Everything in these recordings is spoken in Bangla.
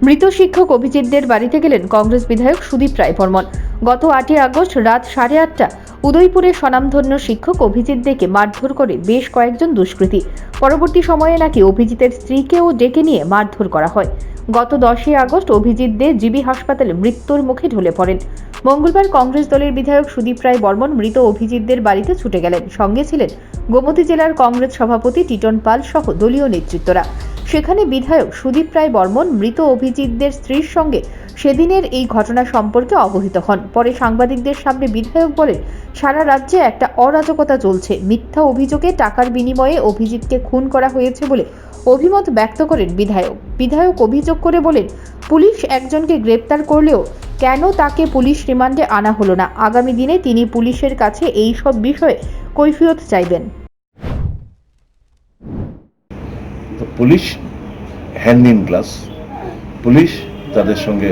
মৃত শিক্ষক অভিজিৎদের বাড়িতে গেলেন কংগ্রেস বিধায়ক সুদীপ রায় বর্মন। গত 8ই আগস্ট রাত 8:30 উদয়পুরের স্বনামধন্য শিক্ষক অভিজিৎ দেকে মারধর করে বেশ কয়েকজন দুষ্কৃতী। পরবর্তী সময়ে নাকি অভিজিতের স্ত্রীকেও ডেকে নিয়ে মারধর করা হয়। গত 10ই আগস্ট অভিজিৎ দে জিবি হাসপাতালে মৃত্যুর মুখে ঢলে পড়েন। মঙ্গলবার কংগ্রেস দলের বিধায়ক সুদীপ রায় বর্মন মৃত অভিজিৎদের বাড়িতে ছুটে গেলেন। সঙ্গে ছিলেন গোমতী জেলার কংগ্রেস সভাপতি টিটন পাল সহ দলীয় নেতৃত্বরা। সেখানে বিধায়ক সুদীপ রায় বর্মন মৃত অভিজিৎদের স্ত্রীর সঙ্গে সেদিনের এই ঘটনা সম্পর্কে অবহিত হন। পরে সাংবাদিকদের সামনে বিধায়ক বলেন, সারা রাজ্যে একটা অরাজকতা চলছে। মিথ্যা অভিযোগে টাকার বিনিময়ে অভিজিৎকে খুন করা হয়েছে বলে অভিমত ব্যক্ত করেন বিধায়ক অভিযোগ করে বলেন, পুলিশ একজনকে গ্রেপ্তার করলেও কেন তাকে পুলিশ রিমান্ডে আনা হলো না? আগামী দিনে তিনি পুলিশের কাছে এই সব বিষয়ে কৈফিয়ত চাইবেন। Police hand in glass, police তাদের সঙ্গে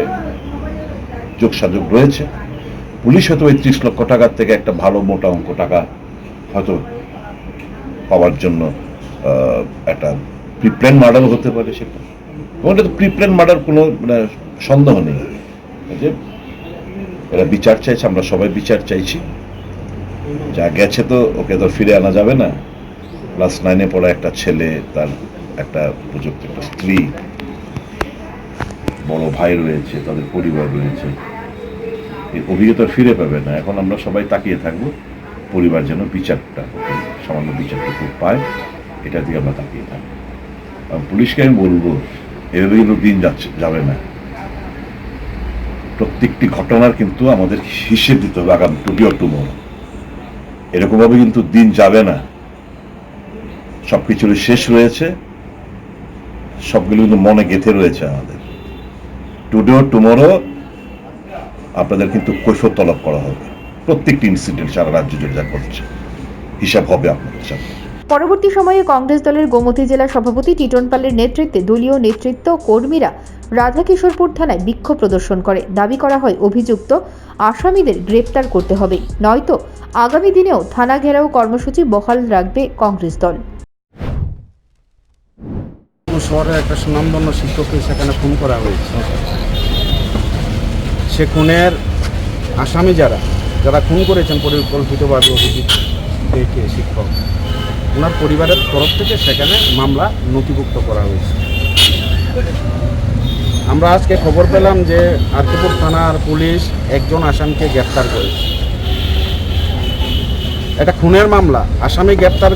যোগসাযোগ রয়েছে। পুলিশ হয়তো ওই 30 লক্ষ টাকার থেকে একটা ভালো মোটা অঙ্ক টাকা হয়তো পাওয়ার জন্য একটা প্রিপ্ল্যান মার্ডার হতে পারে। সেটা ওটা তো প্রিপ্ল্যান মার্ডার, কোনো সন্দেহ নেই যে এরা বিচার চাইছে, আমরা সবাই বিচার চাইছি। যা গেছে তো ওকে তো ফিরে আনা যাবে না। ক্লাস 9-এ পড়া একটা ছেলে, তার একটা উপযুক্ত একটা স্ত্রী, বড় ভাই রয়েছে, তাদের পরিবার রয়েছে। এই অভিজ্ঞতা ফিরে পাবে না। এখন আমরা সবাই তাকিয়ে থাকবো পরিবার যেন বিচারটা, সামান্য বিচারটুকু পায়, এটা দিয়ে আমরা তাকিয়ে থাকবো। পুলিশকে আমি বলবো, এভাবে কিন্তু দিন যাবে না। প্রত্যেকটি ঘটনার কিন্তু আমাদের হিসেব দিতে হবে আগামী টুডে অর টুমরো। এরকমভাবে কিন্তু দিন যাবে না। সবকিছুর শেষ রয়েছে, সবগুলো কিন্তু মনে গেঁথে রয়েছে আমাদের। টুডে অর টুমরো আপনাদের কিন্তু কৈফিয়ত তলব করা হবে। প্রত্যেকটি ইনসিডেন্ট সারা রাজ্য জুড়ে যা ঘটছে হিসাব হবে আপনাদের সাথে। পরবর্তী সময়ে কংগ্রেস দলের গোমতী জেলা সভাপতি টিটন পালের নেতৃত্বে দলীয় নেতৃত্ব কর্মীরা রাধাকিশোরপুর থানায় বিক্ষোভ প্রদর্শন করে। দাবি করা হয়, অভিযুক্ত আসামিদের গ্রেপ্তার করতে হবে, নয়তো আগামী দিনেও থানা ঘেরাও কর্মসূচি বহাল রাখবে কংগ্রেস দল। শহরে একটা সুনামধন্য শিক্ষককে সেখানে খুন করা হয়েছে। সে খুনের আসামি যারা খুন করেছেন পরিকল্পিতভাবে অভিজিৎ দেকে শিক্ষক, ওনার পরিবারের তরফ থেকে সেখানে মামলা নথিভুক্ত করা হয়েছে। আমরা আজকে খবর পেলাম যে আরতিপুর থানার পুলিশ একজন আসামিকে গ্রেপ্তার করেছে। এটা খুনের মামলা, আসামি গ্রেপ্তার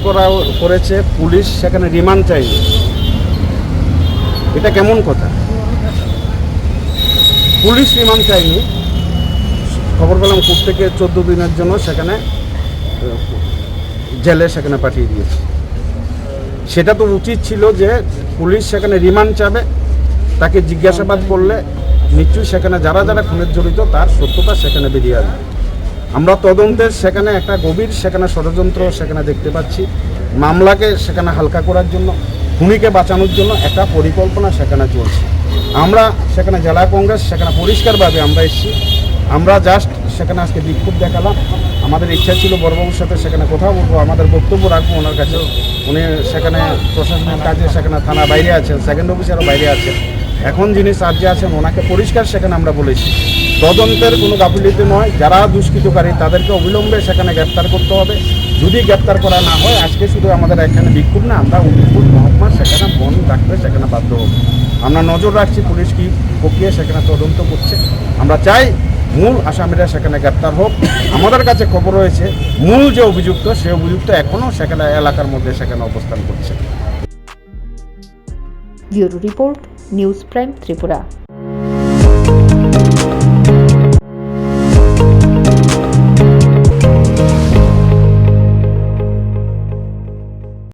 করেছে, পুলিশ সেখানে রিমান্ড চাইবে। এটা কেমন কথা? পুলিশ রিমান্ড চাইনি, খবর পেলাম কোর্ট থেকে 14 দিনের জন্য সেখানে জেলে সেখানে পাঠিয়ে দিয়েছে। সেটা তো উচিত ছিল যে পুলিশ সেখানে রিমান্ড চাবে, তাকে জিজ্ঞাসাবাদ করলে নিশ্চয়ই সেখানে যারা খুনের জড়িত তার সত্যতা সেখানে বেরিয়ে আসবে। আমরা তদন্তের সেখানে একটা গভীর সেখানে ষড়যন্ত্র সেখানে দেখতে পাচ্ছি। মামলাকে সেখানে হালকা করার জন্য, খুনিকে বাঁচানোর জন্য একটা পরিকল্পনা সেখানে চলছে। আমরা সেখানে জেলা কংগ্রেস সেখানে পরিষ্কারভাবে আমরা এসেছি। আমরা জাস্ট সেখানে আজকে বিক্ষোভ দেখালাম। আমাদের ইচ্ছা ছিল বড়বাবুর সাথে সেখানে কথা বলবো, আমাদের বক্তব্য রাখবো ওনার কাছে। উনি সেখানে প্রশাসনের কাজে সেখানে থানা বাইরে আছেন, সেকেন্ড অফিসারও বাইরে আছেন। এখন যিনি চার্জে আছেন ওনাকে পরিষ্কার সেখানে আমরা বলেছি, তদন্তের কোনো গাফিলতি নয়, যারা দুষ্কৃতকারী তাদেরকে অবিলম্বে সেখানে গ্রেপ্তার করতে হবে। যদি গ্রেপ্তার করা না হয়, আজকে শুধু আমাদের এখানে বিক্ষোভ না, আমরা উদয়পুর মহকুমা সেখানে বন্ধ রাখতে সেখানে বাধ্য হব। আমরা নজর রাখছি পুলিশ কি প্রক্রিয়া সেখানে তদন্ত করছে। আমরা চাই মূল আসামিরা সেখানে গ্রেপ্তার হোক। আমাদের কাছে খবর রয়েছে মূল যে অভিযুক্ত, সে অভিযুক্ত এখনও সেখানে এলাকার মধ্যে সেখানে অবস্থান করছে। Bureau report, news prime Tripura.